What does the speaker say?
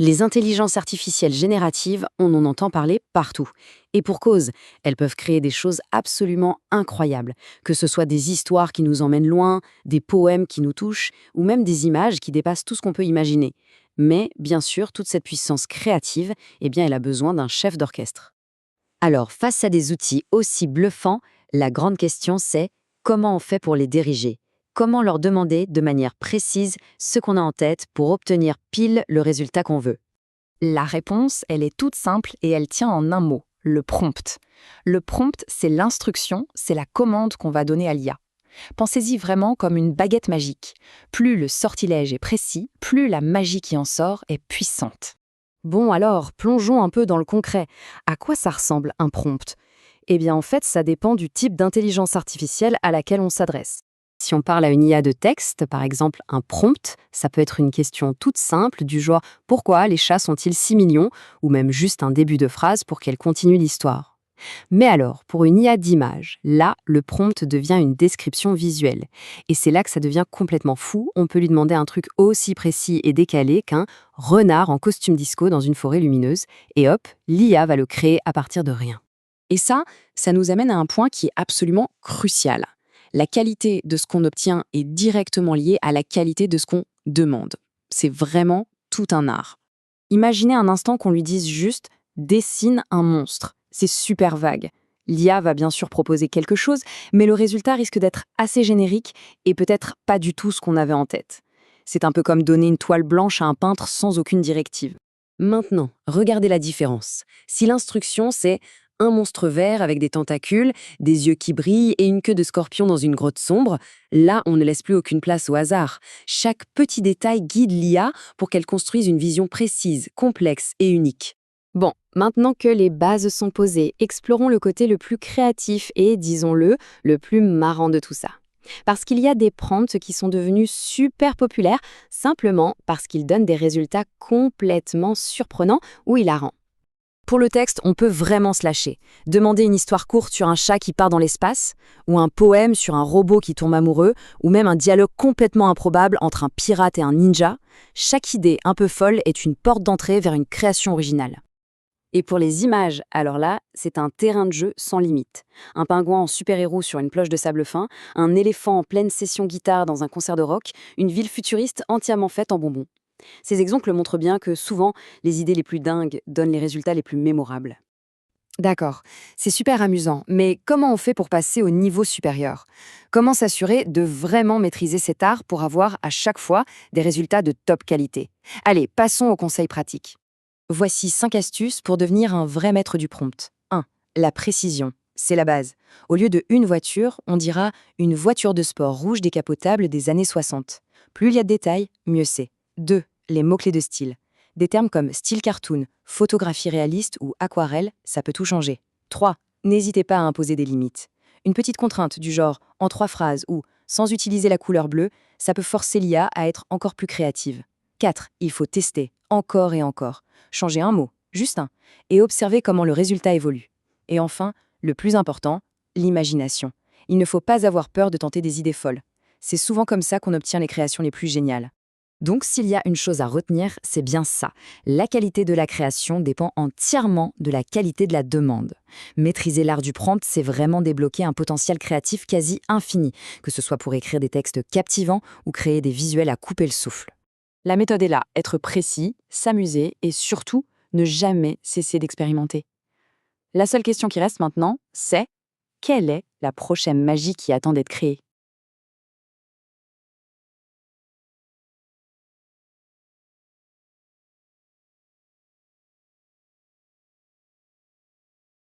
Les intelligences artificielles génératives, on en entend parler partout. Et pour cause, elles peuvent créer des choses absolument incroyables, que ce soit des histoires qui nous emmènent loin, des poèmes qui nous touchent, ou même des images qui dépassent tout ce qu'on peut imaginer. Mais, bien sûr, toute cette puissance créative, eh bien, elle a besoin d'un chef d'orchestre. Alors, face à des outils aussi bluffants, la grande question c'est comment on fait pour les diriger? Comment leur demander de manière précise ce qu'on a en tête pour obtenir pile le résultat qu'on veut? La réponse, elle est toute simple et elle tient en un mot, le prompt. Le prompt, c'est l'instruction, c'est la commande qu'on va donner à l'IA. Pensez-y vraiment comme une baguette magique. Plus le sortilège est précis, plus la magie qui en sort est puissante. Bon alors, plongeons un peu dans le concret. À quoi ça ressemble un prompt? Eh bien en fait, ça dépend du type d'intelligence artificielle à laquelle on s'adresse. Si on parle à une IA de texte, par exemple un prompt, ça peut être une question toute simple du genre «Pourquoi les chats sont-ils si mignons?» ou même juste un début de phrase pour qu'elle continue l'histoire. Mais alors, pour une IA d'image, là, le prompt devient une description visuelle. Et c'est là que ça devient complètement fou. On peut lui demander un truc aussi précis et décalé qu'un renard en costume disco dans une forêt lumineuse. Et hop, l'IA va le créer à partir de rien. Et ça nous amène à un point qui est absolument crucial. La qualité de ce qu'on obtient est directement liée à la qualité de ce qu'on demande. C'est vraiment tout un art. Imaginez un instant qu'on lui dise juste « dessine un monstre ». C'est super vague. L'IA va bien sûr proposer quelque chose, mais le résultat risque d'être assez générique et peut-être pas du tout ce qu'on avait en tête. C'est un peu comme donner une toile blanche à un peintre sans aucune directive. Maintenant, regardez la différence. Si l'instruction, c'est un monstre vert avec des tentacules, des yeux qui brillent et une queue de scorpion dans une grotte sombre, là, on ne laisse plus aucune place au hasard. Chaque petit détail guide l'IA pour qu'elle construise une vision précise, complexe et unique. Bon, maintenant que les bases sont posées, explorons le côté le plus créatif et, disons-le, le plus marrant de tout ça. Parce qu'il y a des prompts qui sont devenus super populaires simplement parce qu'ils donnent des résultats complètement surprenants ou hilarants. Pour le texte, on peut vraiment se lâcher. Demander une histoire courte sur un chat qui part dans l'espace, ou un poème sur un robot qui tombe amoureux, ou même un dialogue complètement improbable entre un pirate et un ninja. Chaque idée un peu folle est une porte d'entrée vers une création originale. Et pour les images, alors là, c'est un terrain de jeu sans limite. Un pingouin en super-héros sur une cloche de sable fin, un éléphant en pleine session guitare dans un concert de rock, une ville futuriste entièrement faite en bonbons. Ces exemples montrent bien que souvent, les idées les plus dingues donnent les résultats les plus mémorables. D'accord, c'est super amusant, mais comment on fait pour passer au niveau supérieur? Comment s'assurer de vraiment maîtriser cet art pour avoir à chaque fois des résultats de top qualité? Allez, passons aux conseils pratiques. Voici 5 astuces pour devenir un vrai maître du prompt. 1. La précision. C'est la base. Au lieu de une voiture, on dira une voiture de sport rouge décapotable des années 60. Plus il y a de détails, mieux c'est. 2. Les mots-clés de style. Des termes comme style cartoon, photographie réaliste ou aquarelle, ça peut tout changer. 3. N'hésitez pas à imposer des limites. Une petite contrainte du genre en 3 phrases ou sans utiliser la couleur bleue, ça peut forcer l'IA à être encore plus créative. 4. Il faut tester, encore et encore. Changer un mot, juste un, et observer comment le résultat évolue. Et enfin, le plus important, l'imagination. Il ne faut pas avoir peur de tenter des idées folles. C'est souvent comme ça qu'on obtient les créations les plus géniales. Donc s'il y a une chose à retenir, c'est bien ça. La qualité de la création dépend entièrement de la qualité de la demande. Maîtriser l'art du prompt, c'est vraiment débloquer un potentiel créatif quasi infini, que ce soit pour écrire des textes captivants ou créer des visuels à couper le souffle. La méthode est là, être précis, s'amuser et surtout ne jamais cesser d'expérimenter. La seule question qui reste maintenant, c'est quelle est la prochaine magie qui attend d'être créée?